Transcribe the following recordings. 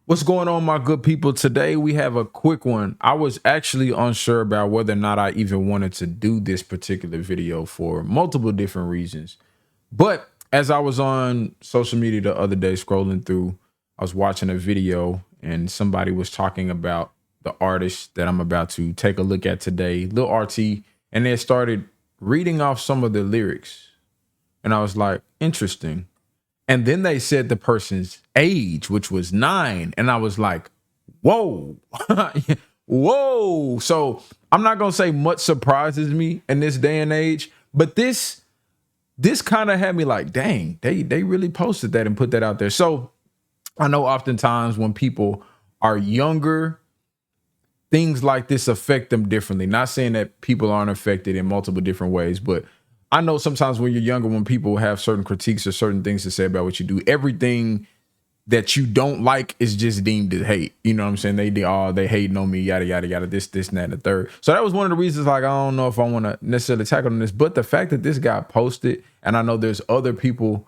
What's going on, my good people? Today we have a quick one. I was actually unsure about whether or not I even wanted to do this particular video for multiple different reasons. But as I was on social media the other day scrolling through, I was watching a video and somebody was talking about the artist that I'm about to take a look at today, Lil RT, and they started reading off some of the lyrics. And I was like, interesting. And then they said the person's age, which was 9. And I was like, whoa, whoa. So I'm not going to say much surprises me in this day and age, but this kind of had me like, dang, they really posted that and put that out there. So I know oftentimes when people are younger, things like this affect them differently. Not saying that people aren't affected in multiple different ways, but I know sometimes when you're younger, when people have certain critiques or certain things to say about what you do, everything that you don't like is just deemed as hate. You know what I'm saying? They hating on me, yada, yada, yada, this, and that, and the third. So that was one of the reasons, like, I don't know if I want to necessarily tackle on this, but the fact that this guy posted, and I know there's other people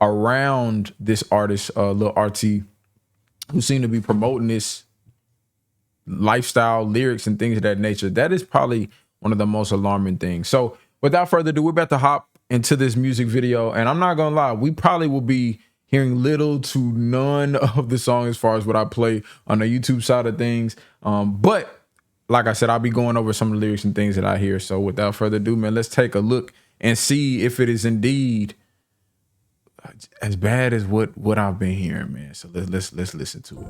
around this artist, Lil RT, who seem to be promoting this lifestyle, lyrics, and things of that nature, that is probably one of the most alarming things. So without further ado, we're about to hop into this music video, and I'm not gonna lie, we probably will be hearing little to none of the song as far as what I play on the YouTube side of things. But like I said, I'll be going over some of the lyrics and things that I hear. So without further ado, man, let's take a look and see if it is indeed as bad as what I've been hearing, man. So let's listen to it.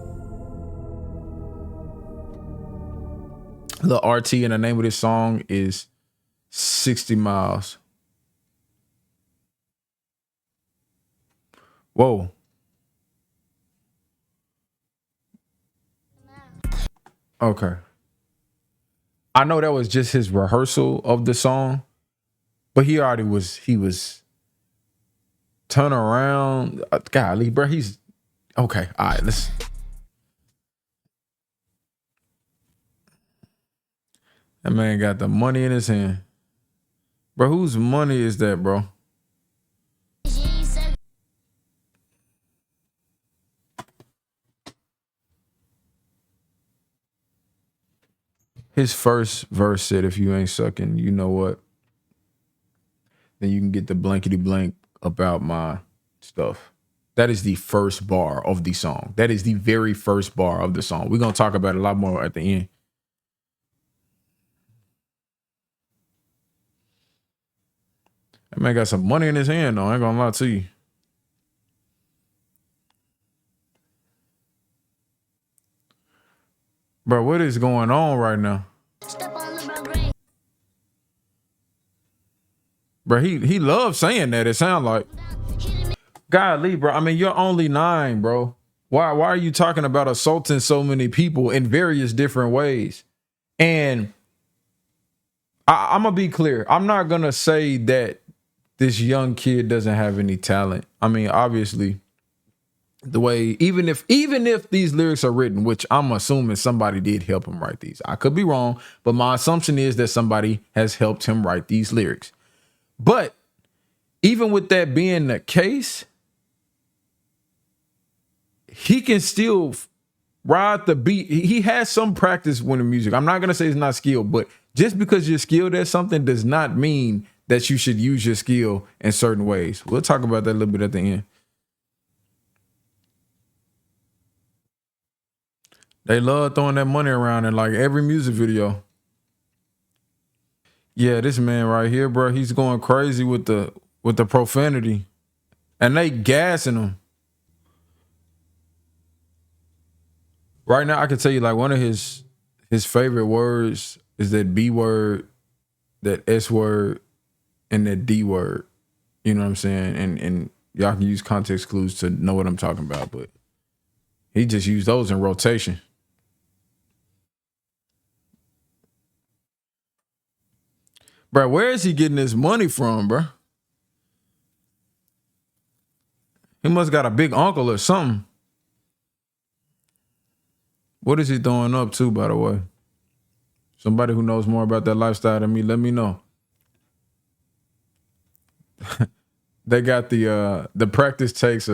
The RT, and the name of this song is 60 Miles. Whoa. Okay. I know that was just his rehearsal of the song, but he was turn around. Golly, bro, he's okay. All right, let's. That man got the money in his hand. Bro, whose money is that, bro? His first verse said, if you ain't sucking, you know what? Then you can get the blankety blank about my stuff. That is the first bar of the song. That is the very first bar of the song. We're going to talk about it a lot more at the end. That man got some money in his hand, though. I ain't going to lie to you. Bro, what is going on right now? Bro, he loves saying that, it sounds like. Golly, bro. I mean, you're only 9, bro. Why are you talking about assaulting so many people in various different ways? And I'm going to be clear. I'm not going to say that this young kid doesn't have any talent. I mean, obviously, the way, even if these lyrics are written, which I'm assuming somebody did help him write these. I could be wrong, but my assumption is that somebody has helped him write these lyrics. But even with that being the case, he can still ride the beat. He has some practice with the music. I'm not going to say he's not skilled, but just because you're skilled at something does not mean that you should use your skill in certain ways. We'll talk about that a little bit at the end. They love throwing that money around in like every music video. Yeah, this man right here, bro, he's going crazy with the profanity. And they gassing him. Right now, I can tell you, like, one of his favorite words is that B word, that S word, and that D word. You know what I'm saying? And y'all can use context clues to know what I'm talking about, but he just used those in rotation. Bro, where is he getting this money from, bro? He must got a big uncle or something. What is he throwing up to, by the way? Somebody who knows more about that lifestyle than me, let me know. They got the practice takes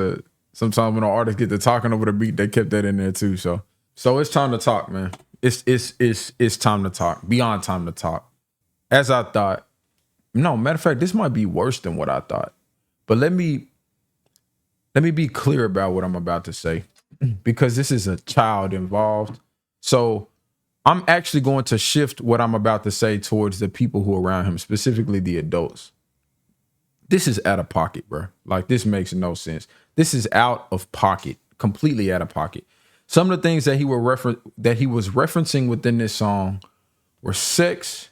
Sometimes when an artist get to talking over the beat, they kept that in there too. So it's time to talk, man. It's time to talk. Beyond time to talk. As I thought. No, matter of fact, this might be worse than what I thought. But let me be clear about what I'm about to say, because this is a child involved. So I'm actually going to shift what I'm about to say towards the people who are around him, specifically the adults. This is out of pocket, bro. Like, this makes no sense. This is out of pocket, completely out of pocket. Some of the things that he was referencing within this song were sex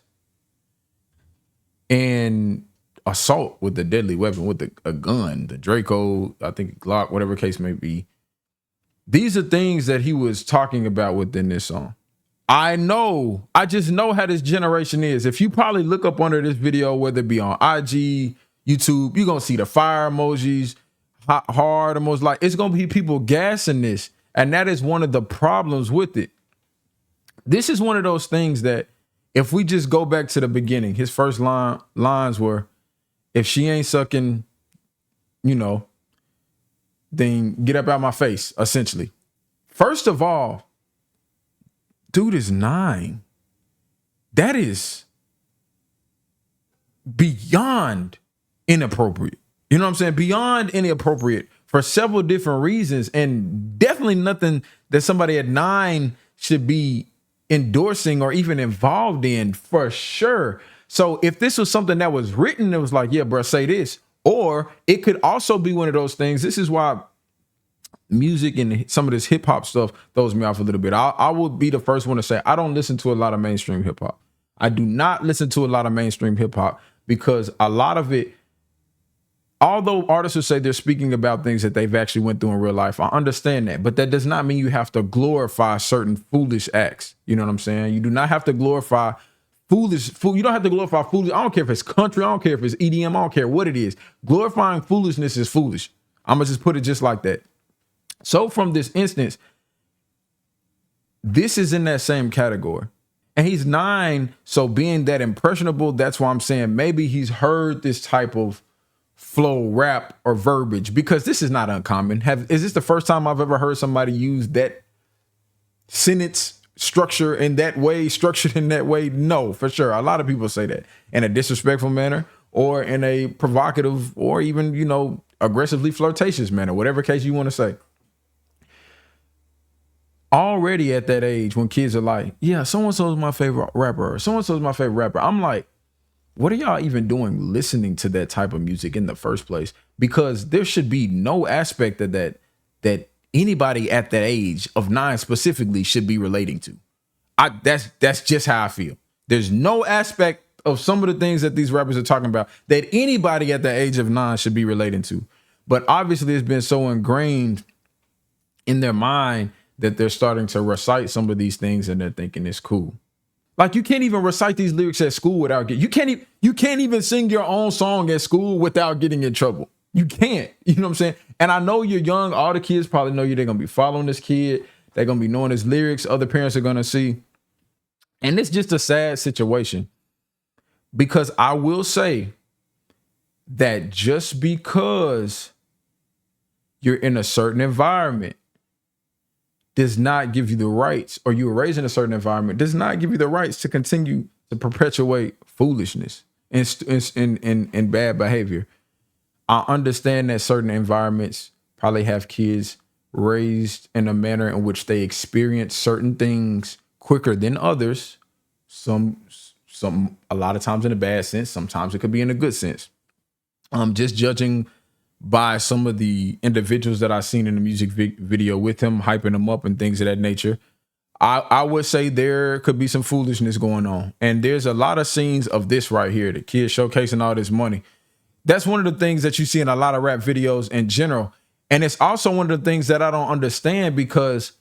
and assault with a deadly weapon, with a gun, the Draco, I think Glock, whatever case may be. These are things that he was talking about within this song. I just know how this generation is. If you probably look up under this video, whether it be on IG, YouTube, you're going to see the fire emojis, hard emojis. Like, it's going to be people gassing this. And that is one of the problems with it. This is one of those things that if we just go back to the beginning, his first lines were, if she ain't sucking, then get up out my face, essentially. First of all, dude is 9. That is beyond inappropriate. You know what I'm saying? Beyond inappropriate for several different reasons, and definitely nothing that somebody at 9 should be endorsing or even involved in, for sure. So if this was something that was written, it was like, yeah, bro, say this. Or it could also be one of those things. This is why music and some of this hip hop stuff throws me off a little bit. I will be the first one to say I don't listen to a lot of mainstream hip hop. I do not listen to a lot of mainstream hip hop because a lot of it, although artists will say they're speaking about things that they've actually went through in real life, I understand that. But that does not mean you have to glorify certain foolish acts. You know what I'm saying? You do not have to glorify foolish. You don't have to glorify foolish. I don't care if it's country. I don't care if it's EDM. I don't care what it is. Glorifying foolishness is foolish. I'm going to just put it just like that. So from this instance, this is in that same category. And he's 9. So being that impressionable, that's why I'm saying maybe he's heard this type of flow, rap, or verbiage, because this is not uncommon. Is this the first time I've ever heard somebody use that sentence structure in that way, structured in that way? No, for sure. A lot of people say that in a disrespectful manner or in a provocative or even, aggressively flirtatious manner, whatever case you want to say. Already at that age when kids are like, yeah, so-and-so is my favorite rapper, or so-and-so is my favorite rapper. I'm like, what are y'all even doing listening to that type of music in the first place? Because there should be no aspect of that anybody at that age of 9 specifically should be relating to. That's just how I feel. There's no aspect of some of the things that these rappers are talking about that anybody at the age of 9 should be relating to. But obviously it's been so ingrained in their mind that they're starting to recite some of these things and they're thinking it's cool. Like, you can't even recite these lyrics at school without getting, you can't even sing your own song at school without getting in trouble. You can't, you know what I'm saying? And I know you're young. All the kids probably know you. They're going to be following this kid. They're going to be knowing his lyrics. Other parents are going to see. And it's just a sad situation, because I will say that just because you're in a certain environment does not give you the rights, or you were raised in a certain environment, does not give you the rights to continue to perpetuate foolishness and bad behavior. I understand that certain environments probably have kids raised in a manner in which they experience certain things quicker than others. Some a lot of times in a bad sense, sometimes it could be in a good sense. Just judging by some of the individuals that I've seen in the music video with him, hyping him up and things of that nature, I would say there could be some foolishness going on. And there's a lot of scenes of this right here, the kids showcasing all this money. That's one of the things that you see in a lot of rap videos in general. And it's also one of the things that I don't understand, because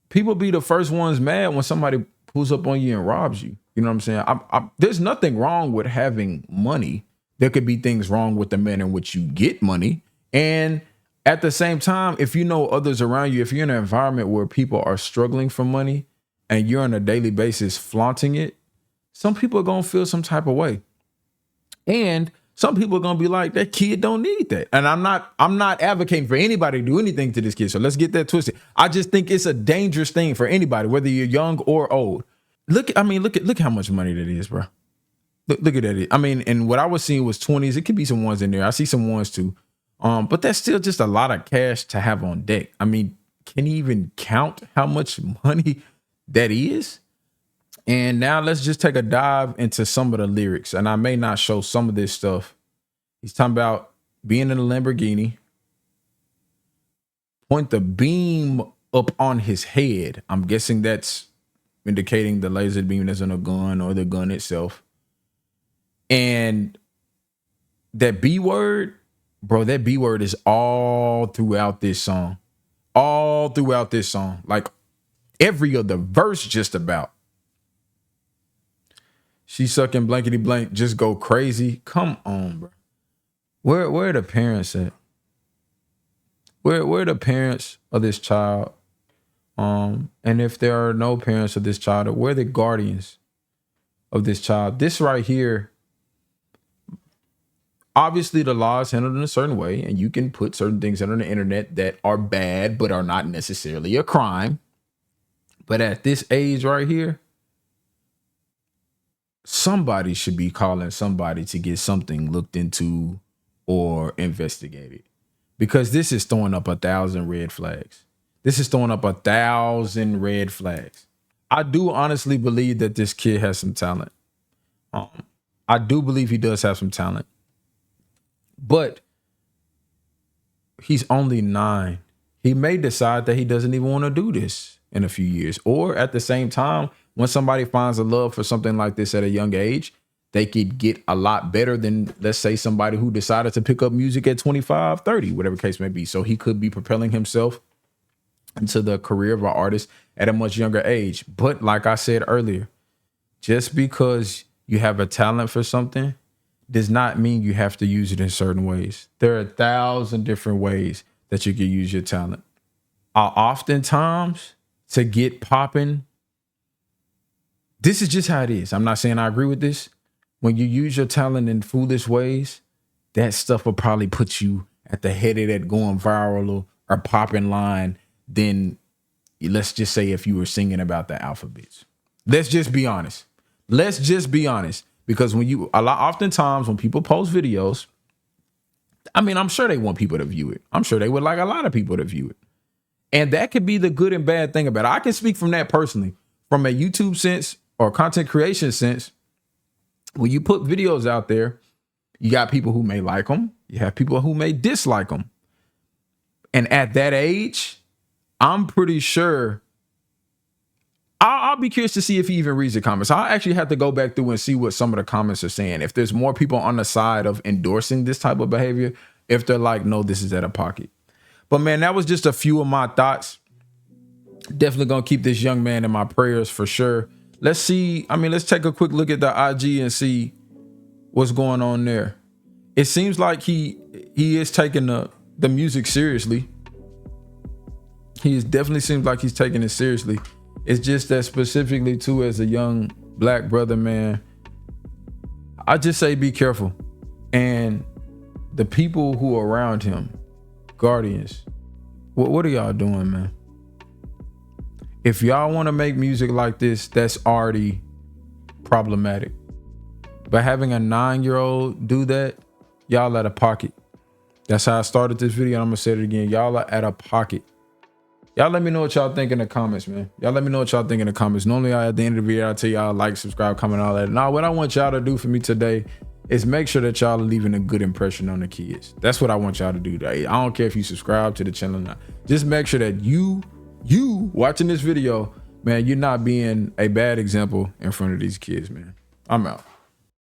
people be the first ones mad when somebody pulls up on you and robs you. You know what I'm saying? There's nothing wrong with having money. There could be things wrong with the manner in which you get money. And at the same time, if you know others around you, if you're in an environment where people are struggling for money and you're on a daily basis flaunting it, some people are going to feel some type of way. And Some people are gonna be like, that kid don't need that. And I'm not advocating for anybody to do anything to this kid. So let's get that twisted. I just think it's a dangerous thing for anybody, whether you're young or old. Look how much money that is, bro. Look at that. I mean, and what I was seeing was 20s. It could be some ones in there. I see some ones too. But that's still just a lot of cash to have on deck. I mean, can you even count how much money that is? And now let's just take a dive into some of the lyrics. And I may not show some of this stuff. He's talking about being in a Lamborghini. Point the beam up on his head. I'm guessing that's indicating the laser beam that's on a gun or the gun itself. And that B word, bro, that B word is all throughout this song. All throughout this song. Like every other verse just about. She sucking blankety blank, just go crazy. Come on, bro. Where are the parents at? Where are the parents of this child? And if there are no parents of this child, where are the guardians of this child? This right here, obviously the law is handled in a certain way, and you can put certain things out on the internet that are bad, but are not necessarily a crime. But at this age right here, somebody should be calling somebody to get something looked into or investigated, because this is throwing up 1,000 red flags. This is throwing up 1,000 red flags. I do honestly believe that this kid has some talent. I do believe he does have some talent, but he's only 9. He may decide that he doesn't even want to do this in a few years, or at the same time, when somebody finds a love for something like this at a young age, they could get a lot better than, let's say, somebody who decided to pick up music at 25, 30, whatever case may be. So he could be propelling himself into the career of an artist at a much younger age. But like I said earlier, just because you have a talent for something does not mean you have to use it in certain ways. There are 1,000 different ways that you can use your talent. Oftentimes, to get popping, this is just how it is. I'm not saying I agree with this. When you use your talent in foolish ways, that stuff will probably put you at the head of that going viral or popping line than, let's just say, if you were singing about the alphabets. Let's just be honest. Let's just be honest. Because oftentimes when people post videos, I mean, I'm sure they want people to view it. I'm sure they would like a lot of people to view it. And that could be the good and bad thing about it. I can speak from that personally. From a YouTube sense or content creation sense, when you put videos out there, you got people who may like them. You have people who may dislike them. And at that age, I'm pretty sure I'll be curious to see if he even reads the comments. I'll actually have to go back through and see what some of the comments are saying. If there's more people on the side of endorsing this type of behavior, if they're like, no, this is out of pocket. But man, that was just a few of my thoughts. Definitely gonna keep this young man in my prayers for sure. Let's see. I mean, let's take a quick look at the IG and see what's going on there. It seems like he is taking the music seriously. Definitely seems like he's taking it seriously. It's just that specifically too, as a young black brother, man, I just say be careful. And the people who are around him, guardians, what are y'all doing, man? If y'all want to make music like this, that's already problematic. But having a 9-year-old do that, y'all out of pocket. That's how I started this video. And I'm going to say it again. Y'all are out of pocket. Y'all let me know what y'all think in the comments, man. Y'all let me know what y'all think in the comments. Normally, at the end of the video, I tell y'all like, subscribe, comment, all that. Now, what I want y'all to do for me today is make sure that y'all are leaving a good impression on the kids. That's what I want y'all to do today. I don't care if you subscribe to the channel or not. Just make sure that you watching this video, man, you're not being a bad example in front of these kids, man. I'm out.